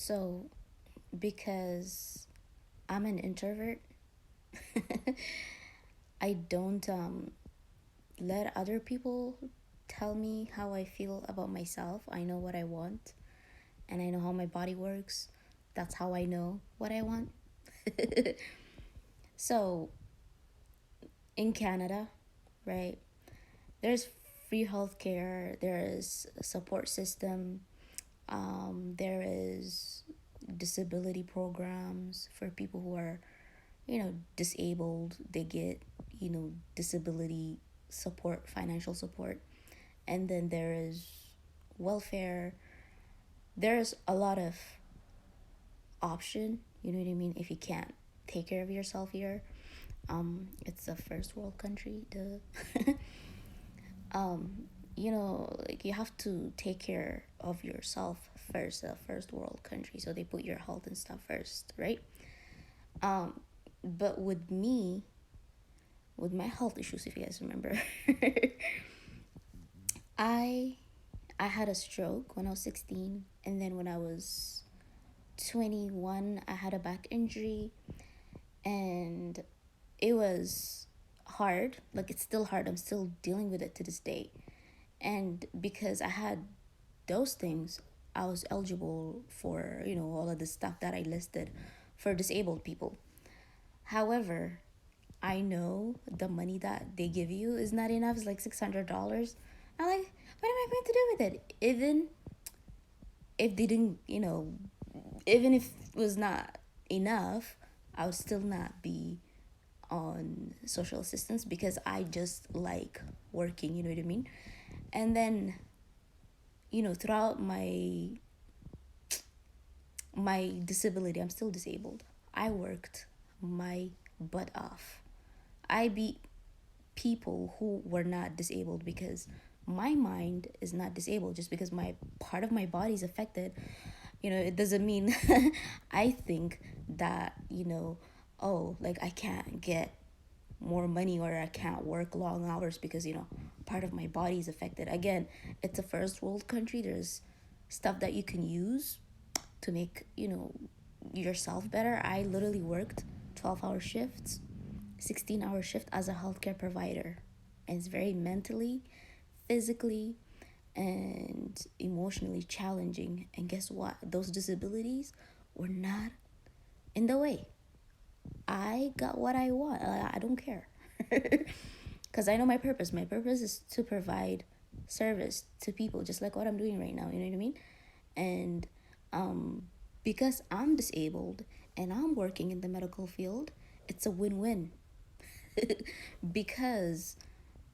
So, because I'm an introvert, I don't let other people tell me how I feel about myself. I know what I want and I know how my body works. That's how I know what I want. So, in Canada, right, there's free healthcare, there is a support system, there is disability programs for people who are, disabled. They get, disability support, financial support. And then there is welfare. There's a lot of option, you know what I mean, if you can't take care of yourself here. It's a first world country, duh. Like you have to take care of yourself first, a first world country, so they put your health and stuff first, right? But with me, with my health issues, if you guys remember, i I had a stroke when I was 16, and then when I was 21 I had a back injury, and it was hard. Like, it's still hard, I'm still dealing with it to this day. And because I had those things, I was eligible for, all of the stuff that I listed for disabled people. However, I know the money that they give you is not enough. It's like $600. I'm like, what am I going to do with it? If they didn't, even if it was not enough, I would still not be on social assistance because I just like working, you know what I mean? And then, throughout my disability, I'm still disabled. I worked my butt off. I beat people who were not disabled because my mind is not disabled. Just because my part of my body is affected, it doesn't mean I think that, oh, like I can't get more money or I can't work long hours because, part of my body is affected. Again, it's a first world country. There's stuff that you can use to make, yourself better. I literally worked 12-hour shifts, 16-hour shift as a healthcare provider. And it's very mentally, physically, and emotionally challenging. And guess what? Those disabilities were not in the way. I got what I want. I don't care. Because I know my purpose. My purpose is to provide service to people, just like what I'm doing right now. You know what I mean? And because I'm disabled and I'm working in the medical field, it's a win-win. Because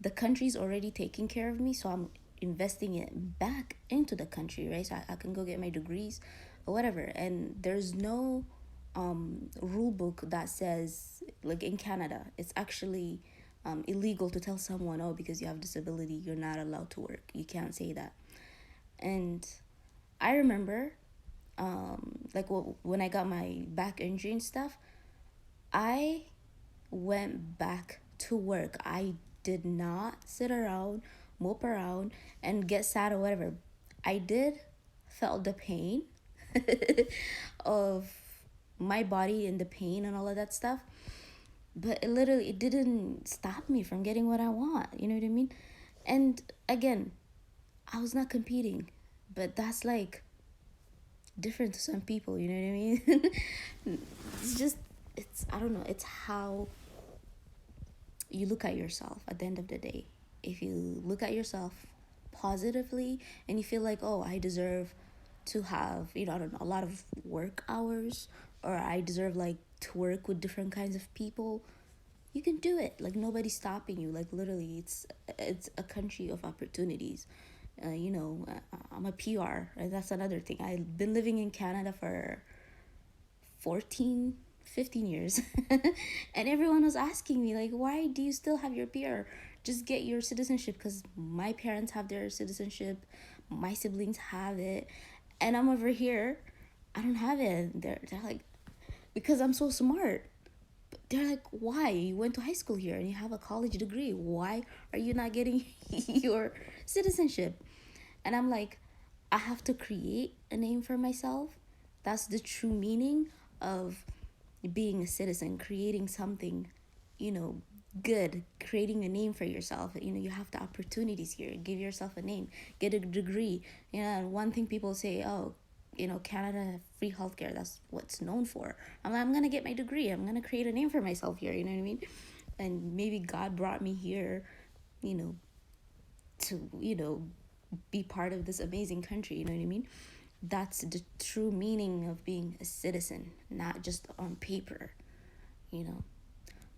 the country's already taking care of me, so I'm investing it back into the country, right? So I can go get my degrees or whatever. And there's no rule book that says, like in Canada, it's actually illegal to tell someone, oh, because you have disability, you're not allowed to work. You can't say that. And I remember, when I got my back injury and stuff, I went back to work. I did not sit around, mope around, and get sad or whatever. I did felt the pain of my body and the pain and all of that stuff, but it didn't stop me from getting what I want. You know what I mean? And again, I was not competing, but that's like different to some people. You know what I mean? It's I don't know. It's how you look at yourself at the end of the day. If you look at yourself positively and you feel like, oh, I deserve to have, I don't know, a lot of work hours, or I deserve like to work with different kinds of people, you can do it. Like, nobody's stopping you. Like, literally, it's a country of opportunities. I'm a PR, right? That's another thing. I've been living in Canada for 14, 15 years. And everyone was asking me, like, why do you still have your PR? Just get your citizenship, because my parents have their citizenship, my siblings have it, and I'm over here, I don't have it. They're like, because I'm so smart. They're like, why? You went to high school here and you have a college degree. Why are you not getting your citizenship? And I'm like, I have to create a name for myself That's the true meaning of being a citizen, creating something, you know, good, creating a name for yourself. You know, you have the opportunities here. Give yourself a name, get a degree. You know, and one thing people say, oh, you know, Canada free healthcare. That's what's known for. I'm like, I'm gonna get my degree. I'm gonna create a name for myself here. You know what I mean? And maybe God brought me here, you know, to, you know, be part of this amazing country. You know what I mean? That's the true meaning of being a citizen, not just on paper. You know,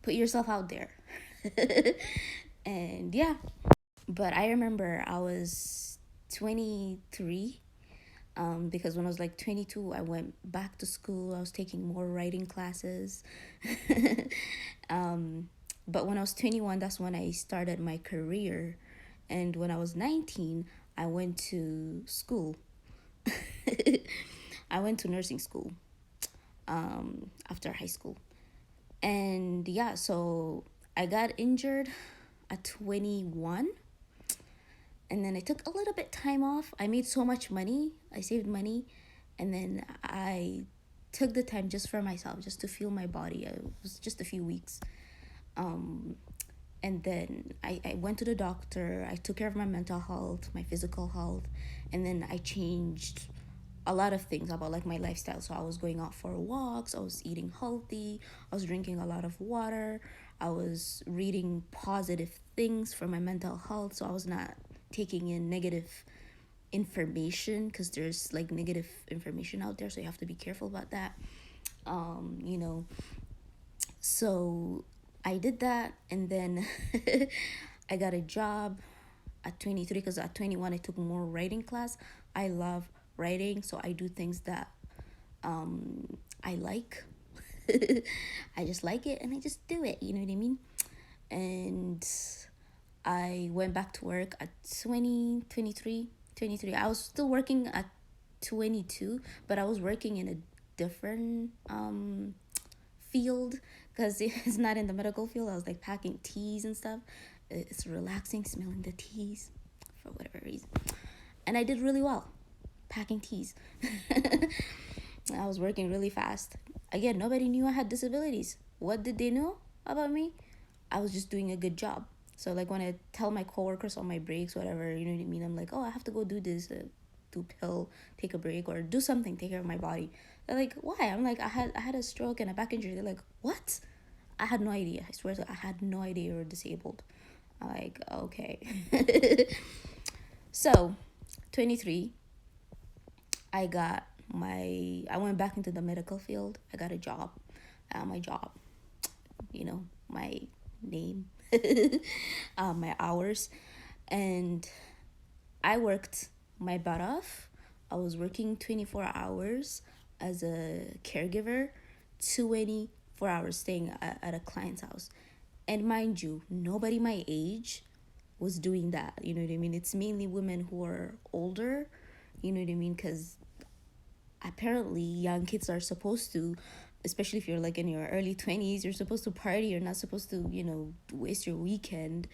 put yourself out there. And yeah, but I remember I was 23, because when I was like 22, I went back to school. I was taking more writing classes. But when I was 21, that's when I started my career. And when I was 19, I went to school. I went to nursing school, after high school. And yeah, so I got injured at 21, and then I took a little bit time off. I made so much money. I saved money, and then I took the time just for myself, just to feel my body. It was just a few weeks. And then I went to the doctor. I took care of my mental health, my physical health, and then I changed a lot of things about like my lifestyle. So I was going out for walks, I was eating healthy, I was drinking a lot of water, I was reading positive things for my mental health, so I was not taking in negative information, because there's like negative information out there, so you have to be careful about that. You know, so I did that, and then I got a job at 23, because at 21 I took more writing class. I love writing, so I do things that I like. I just like it, and I just do it, you know what I mean? And I went back to work at 23. I was still working at 22, but I was working in a different field, because it's not in the medical field. I was like packing teas and stuff. It's relaxing smelling the teas for whatever reason. And I did really well packing teas. I was working really fast. Again, nobody knew I had disabilities. What did they know about me? I was just doing a good job. So like when I tell my coworkers on my breaks, whatever, you know what I mean? I'm like, oh, I have to go do this, do pill, take a break, or do something, take care of my body. They're like, why? I'm like, I had a stroke and a back injury. They're like, what? I had no idea. I swear to God, I had no idea you were disabled. I'm like, okay. So, 23, I went back into the medical field. I got a job. My job, you know, my name, my hours. And I worked my butt off. I was working 24 hours as a caregiver, 24 hours staying at a client's house. And mind you, nobody my age was doing that. You know what I mean? It's mainly women who are older. You know what I mean? Because apparently young kids are supposed to, especially if you're like in your early 20s, you're supposed to party. You're not supposed to, you know, waste your weekend,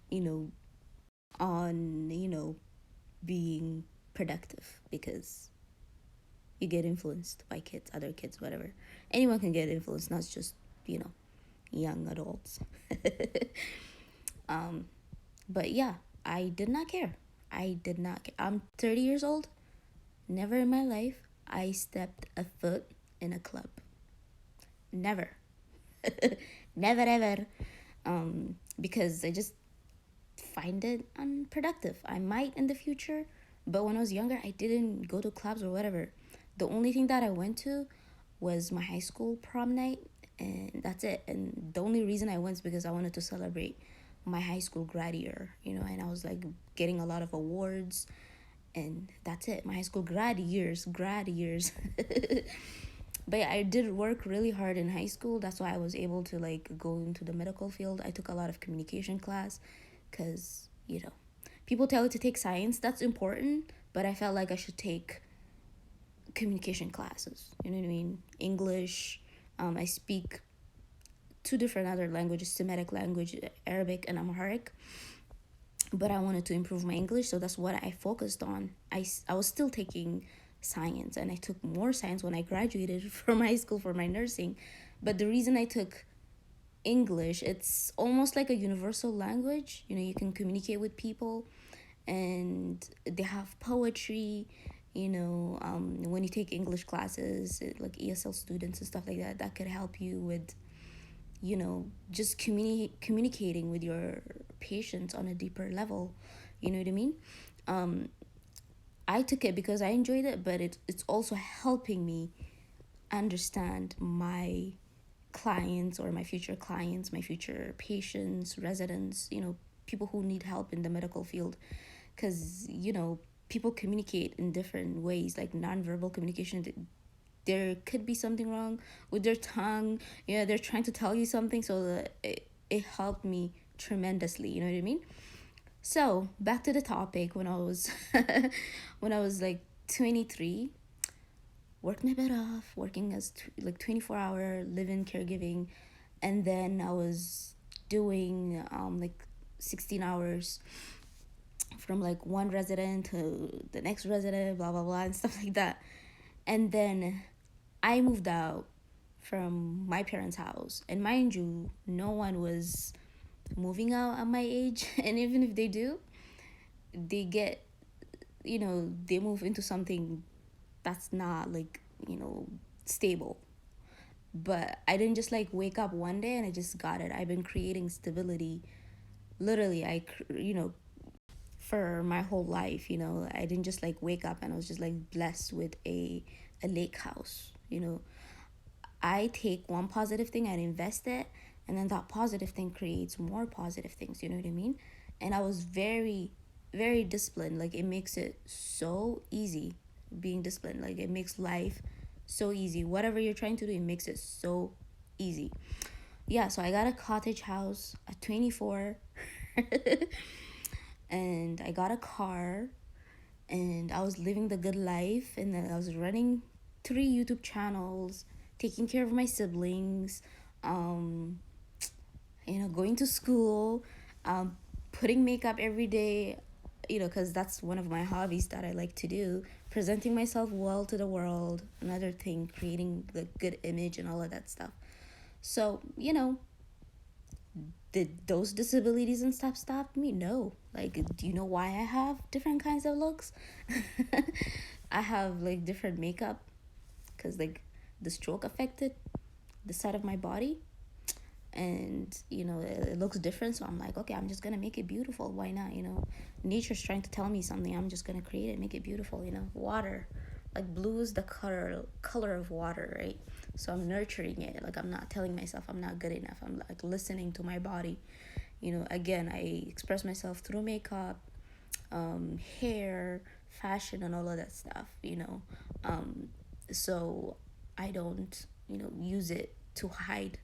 you know, on, you know, being productive, because you get influenced by kids, other kids, whatever. Anyone can get influenced, not just, you know, young adults. But yeah, I did not care. I did not care. I'm 30 years old. Never in my life I stepped a foot in a club. Never. Never ever. Because I just find it unproductive. I might in the future, but when I was younger, I didn't go to clubs or whatever. The only thing that I went to was my high school prom night, and that's it. And the only reason I went is because I wanted to celebrate my high school grad year, you know, and I was like getting a lot of awards, and that's it. My high school grad years. But yeah, I did work really hard in high school. That's why I was able to like go into the medical field. I took a lot of communication class, because, you know, people tell you to take science. That's important, but I felt like I should take communication classes. You know what I mean? English. I speak two different other languages, Semitic language, Arabic and Amharic. But I wanted to improve my English, so that's what I focused on. I was still taking science, and I took more science when I graduated from high school for my nursing. But the reason I took English, it's almost like a universal language. You know, you can communicate with people, and they have poetry. You know, when you take English classes, like ESL students and stuff like that, that could help you with, you know, just communicating with your patients on a deeper level. You know what I mean? Um, I took it because I enjoyed it, but it's also helping me understand my clients, or my future clients, my future patients, residents, you know, people who need help in the medical field. Because, you know, people communicate in different ways, like nonverbal communication. There could be something wrong with their tongue. You know, they're trying to tell you something. So it helped me tremendously. You know what I mean? So back to the topic. When I was when I was like 23, worked my butt off, working as like 24-hour live-in caregiving, and then I was doing like 16 hours from like one resident to the next resident, blah blah blah, and stuff like that. And then I moved out from my parents' house, and mind you, no one was moving out at my age, and even if they do, they get, you know, they move into something that's not like, you know, stable. But I didn't just like wake up one day and I just got it. I've been creating stability, literally. You know, for my whole life. You know, I didn't just like wake up and I was just like blessed with a lake house. You know, I take one positive thing and invest it, and then that positive thing creates more positive things. You know what I mean? And I was very, very disciplined. Like, it makes it so easy being disciplined. Like, it makes life so easy. Whatever you're trying to do, it makes it so easy. Yeah, so I got a cottage house at 24. And I got a car, and I was living the good life, and then I was running 3 YouTube channels, taking care of my siblings, um, you know, going to school, um, putting makeup every day, you know, because that's one of my hobbies that I like to do, presenting myself well to the world, another thing, creating the good image and all of that stuff. So, you know, did those disabilities and stuff stop me? No. Like, do you know why I have different kinds of looks? I have like different makeup because like the stroke affected the side of my body, and you know, it looks different. So I'm like, okay, I'm just gonna make it beautiful. Why not? You know, nature's trying to tell me something. I'm just gonna create it, make it beautiful. You know, water, like blue is the color of water, right? So I'm nurturing it. Like, I'm not telling myself I'm not good enough. I'm like listening to my body. You know, again, I express myself through makeup, hair, fashion, and all of that stuff. You know, so I don't, you know, use it to hide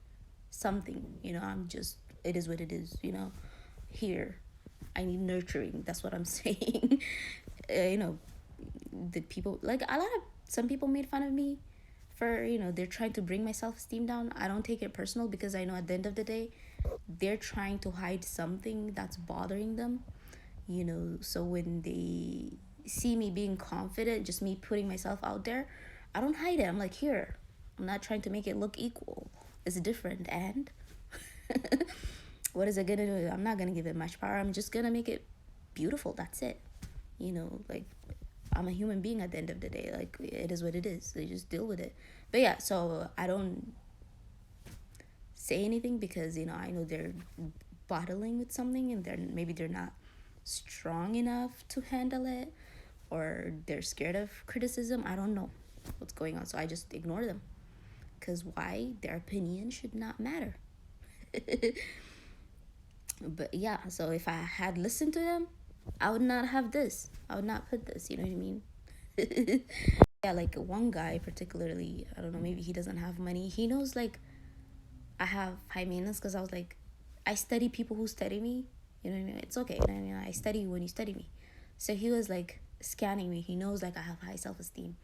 something. You know, I'm just, it is what it is. You know, here I need nurturing. That's what I'm saying. You know, the people, like a lot of, some people made fun of me for, you know, they're trying to bring my self-esteem down. I don't take it personal, because I know at the end of the day they're trying to hide something that's bothering them. You know, so when they see me being confident, just me putting myself out there, I don't hide it. I'm like, here, I'm not trying to make it look equal. It's different. And what is it gonna do? I'm not gonna give it much power. I'm just gonna make it beautiful. That's it. You know, like, I'm a human being at the end of the day. Like, it is what it is. They just deal with it. But yeah, so I don't say anything because, you know, I know they're battling with something, and they're not strong enough to handle it, or they're scared of criticism. I don't know what's going on. So I just ignore them, because why? Their opinion should not matter. But yeah, so if I had listened to them, I would not have this. I would not put this, you know what I mean? Yeah, like one guy particularly, I don't know, maybe he doesn't have money. He knows like I have high maintenance, because I was like, I study people who study me. You know what I mean? It's okay. You know what I mean? I study you when you study me. So he was like scanning me. He knows like I have high self-esteem.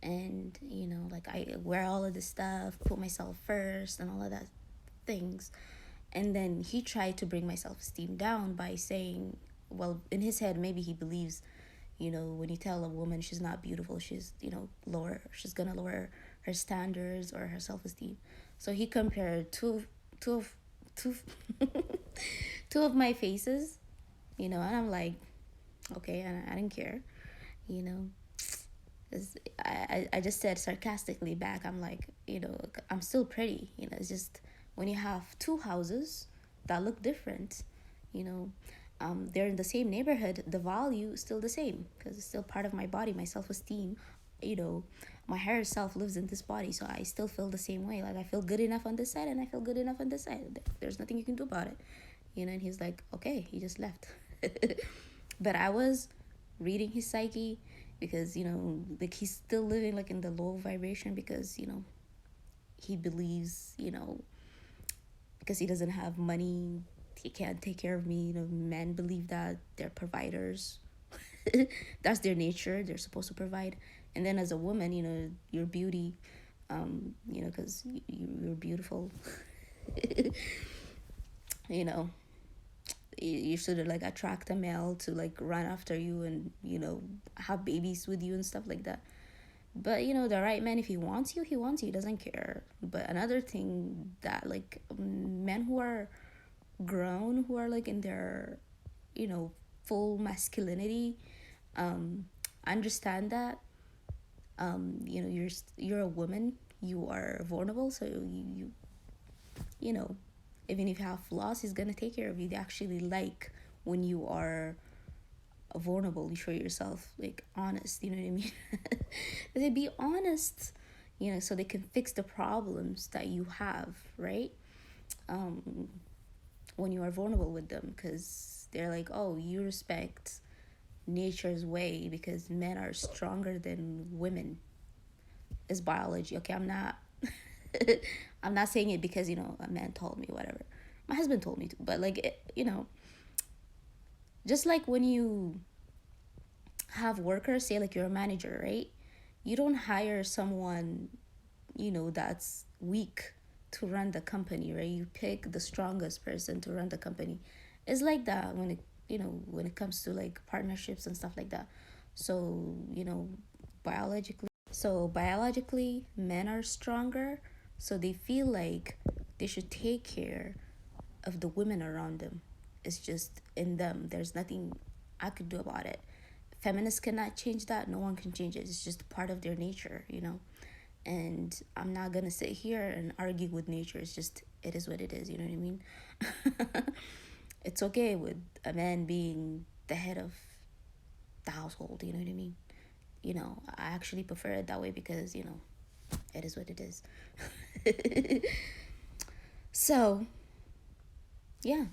And, you know, like I wear all of this stuff, put myself first and all of that things. And then he tried to bring my self-esteem down by saying, well, in his head, maybe he believes, When you tell a woman she's not beautiful, she's gonna lower her standards or her self-esteem. So he compared two of two two of my faces, and I'm like, okay, and I didn't care, you know. I just said sarcastically back, I'm like, I'm still pretty. It's just when you have two houses that look different, you know, they're in the same neighborhood, the value is still the same because it's still part of my body, my self esteem. You know, my higher self lives in this body, so I still feel the same way. Like I feel good enough on this side, and I feel good enough on this side. There's nothing you can do about it, And he's like, okay, he just left. But I was reading his psyche because like he's still living like in the low vibration because he believes because he doesn't have money, he can't take care of me. Men believe that they're providers. That's their nature, they're supposed to provide. And then as a woman, your beauty, because you're beautiful. you know you should like attract a male to like run after you and have babies with you and stuff like that. But the right man, if he wants you, he wants you, he doesn't care. But another thing that like men who are grown, who are like in their full masculinity, understand that you're a woman, you are vulnerable, so you know even if you have flaws, he's gonna take care of you. They actually like when you are vulnerable, you show yourself like honest, you know what I mean. They be honest, so they can fix the problems that you have, right? When you are vulnerable with them, because they're like, oh, you respect nature's way because men are stronger than women. It's biology. Okay, I'm not saying it because a man told me, whatever. My husband told me to, but like just like when you have workers, say like you're a manager, right? You don't hire someone that's weak to run the company, right? You pick the strongest person to run the company. It's like that when it comes to like partnerships and stuff like that. So biologically men are stronger, so they feel like they should take care of the women around them. It's just in them. There's nothing I could do about it. Feminists cannot change that. No one can change it. It's just part of their nature. And I'm not gonna sit here and argue with nature. It's just, it is what it is, you know what I mean. It's okay with a man being the head of the household, you know what I mean. I actually prefer it that way because it is what it is. So yeah,